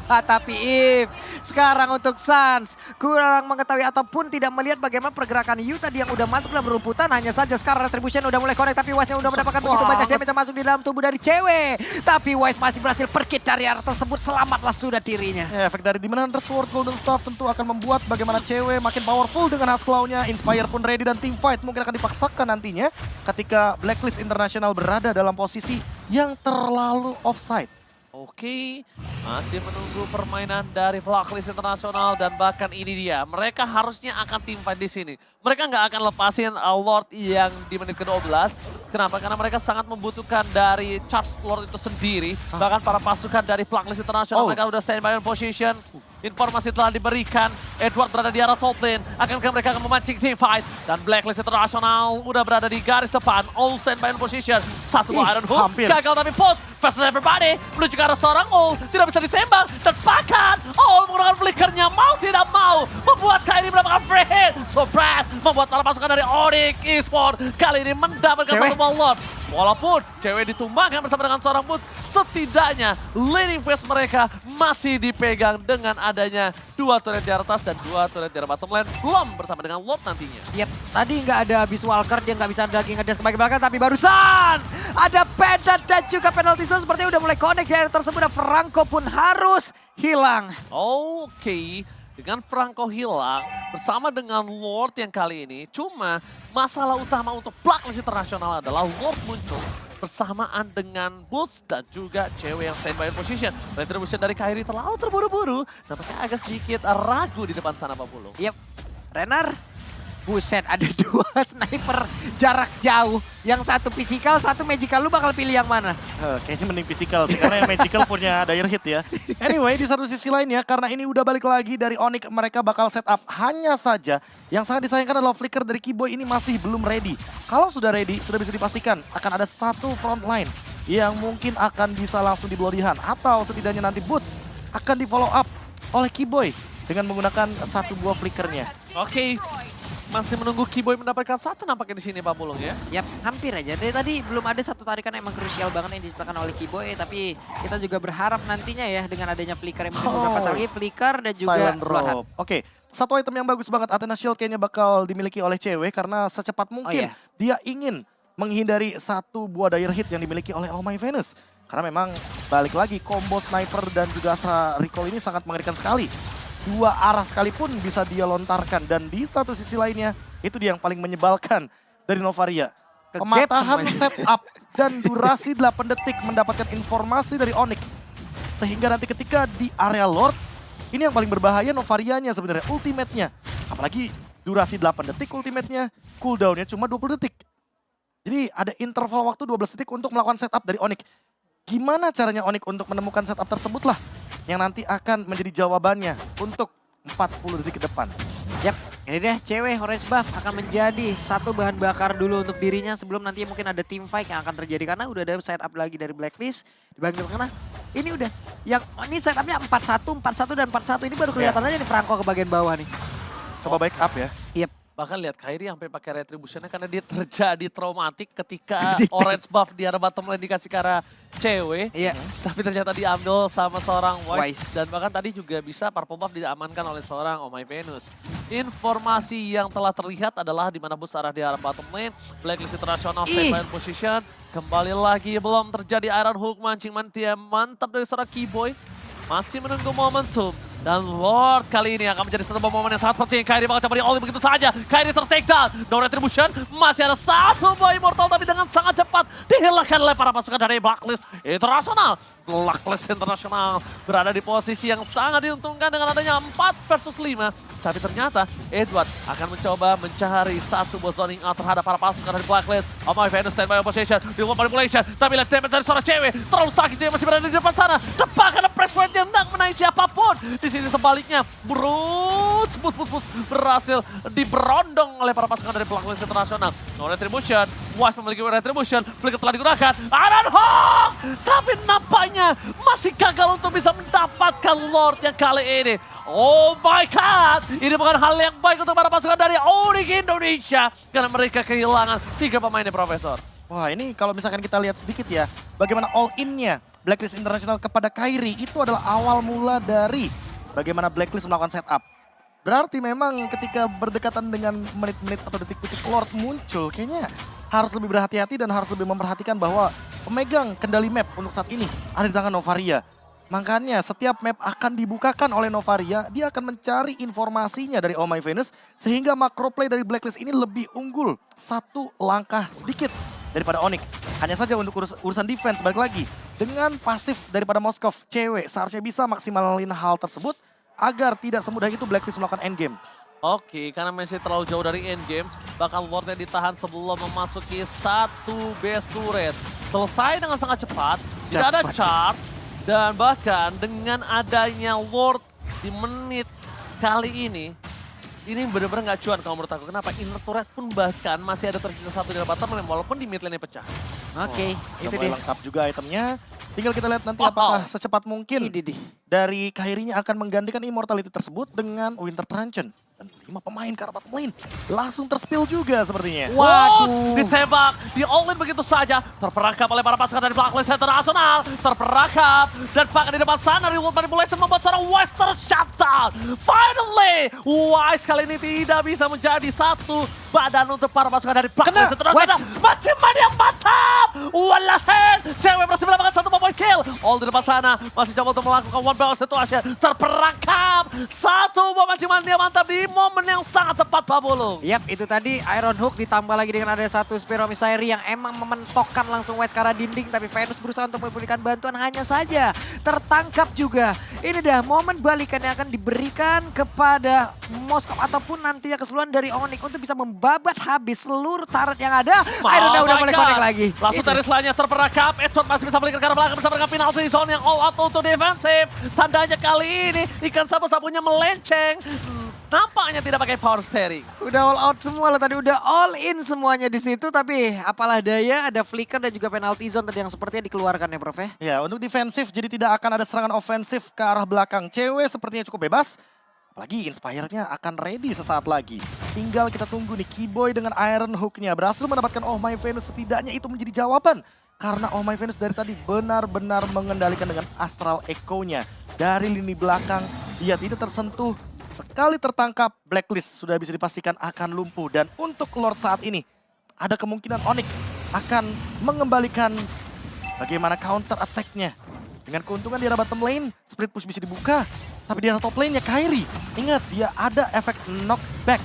Tapi If, sekarang untuk Suns kurang mengetahui ataupun tidak melihat bagaimana pergerakan Yu tadi yang udah masuk dalam berumputan. Hanya saja sekarang Retribution udah mulai connect, tapi Wise-nya udah mendapatkan begitu banyak damage yang masuk di dalam tubuh dari cewek. Tapi Wise masih berhasil pergi dari area tersebut, selamatlah sudah dirinya. Ya, efek dari Demon Hunter Sword Golden Staff tentu akan membuat bagaimana cewek makin powerful dengan Husk Claw-nya. Inspire pun ready dan team fight mungkin akan dipaksakan nantinya ketika Blacklist International berada dalam posisi yang terlalu offside. Oke, masih menunggu permainan dari Blacklist Internasional dan bahkan ini dia. Mereka harusnya akan team fight di sini. Mereka nggak akan lepasin Lord yang di menit ke-12. Kenapa? Karena mereka sangat membutuhkan dari charge Lord itu sendiri. Bahkan para pasukan dari Blacklist Internasional mereka udah standby on position. Informasi telah diberikan. Edward berada di arah top lane. Akankah mereka akan memancing team fight? Dan Blacklist International udah berada di garis depan. All stand by in position. Satu Iron Hook. hampir. Gagal tapi post. Versus everybody. Menuju ke arah seorang All. Tidak bisa ditembak. Dan bahkan All menggunakan flickernya. Mau tidak mau. Membuat Kairi mendapatkan free hit. So Brad membuat para pasukan dari Onyx Esports kali ini mendapatkan satu ball loss. Walaupun cewek ditumbangkan bersama dengan seorang Boots, setidaknya leading phase mereka masih dipegang dengan adanya 2 turret di atas dan 2 turret di arah bottom lane. Belum bersama dengan Lord nantinya. Yep, tadi nggak ada Beast Walker, dia nggak bisa lagi ngedes ke belakang, tapi barusan ada Pedat dan juga penalty zone sepertinya udah mulai connect di area tersebut dan Franco pun harus hilang. Oke. Dengan Franco hilang bersama dengan Lord yang kali ini. Cuma masalah utama untuk Blacklist International adalah Lord muncul bersamaan dengan Boots dan juga cewek yang standby in position. Retribution dari Kairi terlalu terburu-buru. Nampaknya agak sedikit ragu di depan sana Pak Pulu. Yep, Renar, buset ada 2 sniper jarak jauh. Yang satu physical, satu magical, lu bakal pilih yang mana? Kayaknya mending physical sih, karena yang magical punya dire hit ya. Anyway, di satu sisi lainnya, karena ini udah balik lagi dari Onyx, mereka bakal setup. Hanya saja, yang sangat disayangkan adalah flicker dari Kiboy ini masih belum ready. Kalau sudah ready, sudah bisa dipastikan akan ada satu front line yang mungkin akan bisa langsung di bloodihan. Atau setidaknya nanti Boots akan di follow up oleh Kiboy dengan menggunakan satu buah flickernya. Oke. Masih menunggu Kiboy mendapatkan satu nampaknya di sini Pak Pulung ya. Yap, hampir aja. Dari tadi belum ada satu tarikan yang emang krusial banget yang diciptakan oleh Kiboy. Tapi kita juga berharap nantinya ya dengan adanya flicker yang mungkin beberapa lagi. Flicker dan juga Silent Bloodhound. Rope. Oke, satu item yang bagus banget. Athena Shield kayaknya bakal dimiliki oleh cewek karena secepat mungkin dia ingin menghindari satu buah dire hit yang dimiliki oleh Oh My Venus. Karena memang balik lagi combo sniper dan juga Astra Recall ini sangat mengerikan sekali. 2 arah sekalipun bisa dia lontarkan. Dan di satu sisi lainnya, itu dia yang paling menyebalkan dari Novaria. Pematahan setup dan durasi 8 detik mendapatkan informasi dari Onyx. Sehingga nanti ketika di area Lord, ini yang paling berbahaya Novarianya sebenarnya, ultimate-nya. Apalagi durasi 8 detik ultimate-nya, cooldown-nya cuma 20 detik. Jadi ada interval waktu 12 detik untuk melakukan setup dari Onyx. Gimana caranya Onyx untuk menemukan setup tersebut lah yang nanti akan menjadi jawabannya untuk 40 detik ke depan. Yap, ini deh cewek Orange Buff akan menjadi satu bahan bakar dulu untuk dirinya sebelum nanti mungkin ada team fight yang akan terjadi karena udah ada setup lagi dari Blacklist dibantu karena ini udah yang ini setupnya 4-1, 4-1 dan 4-1 ini baru kelihatan aja nih Franco ke bagian bawah nih. Coba back up ya. Yep. Bahkan lihat Kairi sampai pakai retributionnya karena dia terjadi traumatik ketika Orange Buff di arah bottom lane dikasih ke arah cewek. Iya. Tapi ternyata diambil sama seorang Wise. Wise. Dan bahkan tadi juga bisa Purple Buff diamankan oleh seorang Oh My Venus. Informasi yang telah terlihat adalah di mana bus arah di arah bottom lane. Blacklist International standby position. Kembali lagi belum terjadi Iron Hook mancing mantia mantap dari seorang Kiboy. Masih menunggu momentum. Dan Lord kali ini akan menjadi satu momen yang sangat penting. Kairi bakal coba di-all begitu saja. Kairi ter-take down. No retribution. Masih ada satu buah immortal tapi dengan sangat cepat dihilangkan oleh para pasukan dari Blacklist International. Blacklist International berada di posisi yang sangat diuntungkan dengan adanya 4 versus 5. Tapi ternyata Edward akan mencoba mencari satu buah zoning out terhadap para pasukan dari Blacklist. Oh My Venus standby opposition, dilakukan manipulation. Tapi lihat damage dari seorang cewek. Terlalu sakit cewek masih berada di depan sana. Depan karena press point yang hendak menaik siapapun. Di sini sebaliknya, Brutes berhasil diberondong oleh para pasukan dari Blacklist International. No retribution, Wise memiliki retribution. Flicker telah digunakan. Iron Hawk! Tapi nampaknya masih gagal untuk bisa mendapatkan Lord yang kali ini. Oh my God! Ini bukan hal yang baik untuk para pasukan dari Onyx Indonesia. Karena mereka kehilangan 3 pemainnya, Profesor. Wah, ini kalau misalkan kita lihat sedikit ya, bagaimana all-in-nya Blacklist International kepada Kairi itu adalah awal mula dari bagaimana Blacklist melakukan setup. Berarti memang ketika berdekatan dengan menit-menit atau detik-detik Lord muncul, kayaknya harus lebih berhati-hati dan harus lebih memperhatikan bahwa pemegang kendali map untuk saat ini ada di tangan Novaria. Makanya setiap map akan dibukakan oleh Novaria, dia akan mencari informasinya dari Oh My Venus sehingga macro play dari Blacklist ini lebih unggul satu langkah sedikit daripada Onyx. Hanya saja untuk urusan defense balik lagi dengan pasif daripada Moskov, cewek seharusnya bisa maksimalin hal tersebut agar tidak semudah itu Blacklist melakukan endgame. Oke, karena masih terlalu jauh dari endgame, bakal Lordnya ditahan sebelum memasuki satu base turret. Selesai dengan sangat cepat, tidak ada charge. Dan bahkan dengan adanya Lord di menit kali ini bener-bener gak cuan kalau menurut aku. Kenapa? Inner turret pun bahkan masih ada tersisa satu di bottom lane walaupun di mid lane pecah. Oke, Udah itu mulai dia. lengkap juga itemnya. Tinggal kita lihat nanti apakah secepat mungkin dari Kairinya akan menggantikan immortality tersebut dengan Winter Truncheon. Dan 5 pemain ke arah bottom lane langsung terspill juga sepertinya. Waduh, ditembak, di-all-in begitu saja. Terperangkap oleh para pasukan dari Blacklist International. Terperangkap, dan bahkan di depan sana Reward Manipulation membuat seorang Wise tershutdown. Finally, Wise kali ini tidak bisa menjadi satu badan untuk para pasukan dari Blacklist International. Maciman yang mantap! Walasen, cewek berhasil mendapatkan satu point kill. All di depan sana, masih coba untuk melakukan one barrel situation. Terperangkap, satu Maciman dia mantap di momen yang sangat tepat, Pak Bulung. Yap, itu tadi Iron Hook ditambah lagi dengan ada satu Spear Misairy yang emang mementokkan langsung Wise ke arah dinding. Tapi Venus berusaha untuk memberikan bantuan, hanya saja tertangkap juga. Ini dah momen balikan yang akan diberikan kepada Moskov ataupun nantinya keseluruhan dari Onyx untuk bisa membabat habis seluruh turret yang ada. Iron udah boleh connect lagi. Langsung dari selanjutnya terperangkap. Edward masih bisa balikan ke arah belakang bersama dengan penalty zone yang all out untuk defensif. Tandanya kali ini ikan sapu-sapunya melenceng. Nampaknya tidak pakai power steering. Udah all out semua loh tadi, udah all in semuanya di situ. Tapi apalah daya, ada flicker dan juga penalty zone tadi yang sepertinya dikeluarkan ya Prof ya. Ya, untuk defensif jadi tidak akan ada serangan ofensif ke arah belakang. Cewek sepertinya cukup bebas. Apalagi Inspire-nya akan ready sesaat lagi. Tinggal kita tunggu nih Keyboy dengan Iron Hook-nya. Berhasil mendapatkan Oh My Venus, setidaknya itu menjadi jawaban. Karena Oh My Venus dari tadi benar-benar mengendalikan dengan Astral Echo-nya. Dari lini belakang dia tidak tersentuh. Sekali tertangkap, Blacklist sudah bisa dipastikan akan lumpuh. Dan untuk Lord saat ini, ada kemungkinan Onyx akan mengembalikan bagaimana counter attack-nya. Dengan keuntungan di arah bottom lane, split push bisa dibuka. Tapi di arah top lane-nya Kairi, ingat dia ada efek knockback.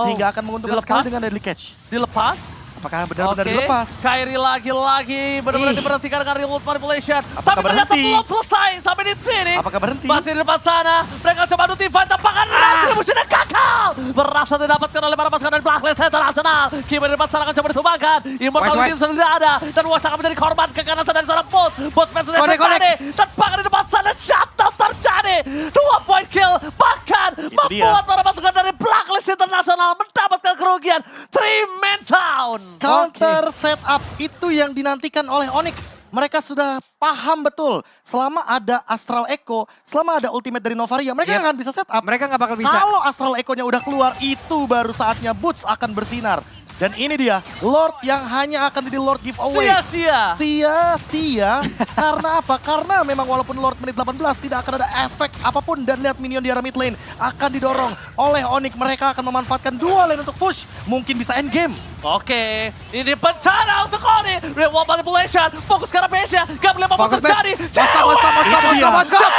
Sehingga akan menguntungkan sekali dengan deadly catch. Dilepas. Apakah benar-benar dilepas? Kairi lagi-lagi benar-benar diberhentikan dengan remote manipulation. Apakah Tapi ternyata berhenti? belum selesai sampai di sini. Apakah berhenti? Masih di depan sana. Mereka coba notify tempakan retribution gagal. Berhasil didapatkan oleh para pasukan dari Blacklist International. Kima di depan sana akan coba ditumbangkan. Immortality sudah ada. Dan Wise akan menjadi korban keganasan dari seorang Boss. Boss versus terjadi. Dan bahkan di depan sana shutdown terjadi. 2 point kill. Bahkan membuat para pasukan dari Blacklist International mendapatkan kerugian 3 man down. Counter setup itu yang dinantikan oleh Onyx. Mereka sudah paham betul. Selama ada Astral Echo, selama ada ultimate dari Novaria, mereka nggak akan bisa setup. Mereka nggak bakal bisa. Kalau Astral Echo-nya udah keluar, itu baru saatnya Boots akan bersinar. Dan ini dia, Lord yang hanya akan jadi Lord giveaway. Sia-sia. Sia-sia. Karena apa? Karena memang walaupun Lord menit 18 tidak akan ada efek apapun. Dan lihat minion di arah mid lane akan didorong oleh Onyx. Mereka akan memanfaatkan dua lane untuk push. Mungkin bisa end game. Oke, ini bencana untuk Oni. Reward manipulation, fokus ke arah base-nya. Gak boleh apa-apa terjadi. Moskov.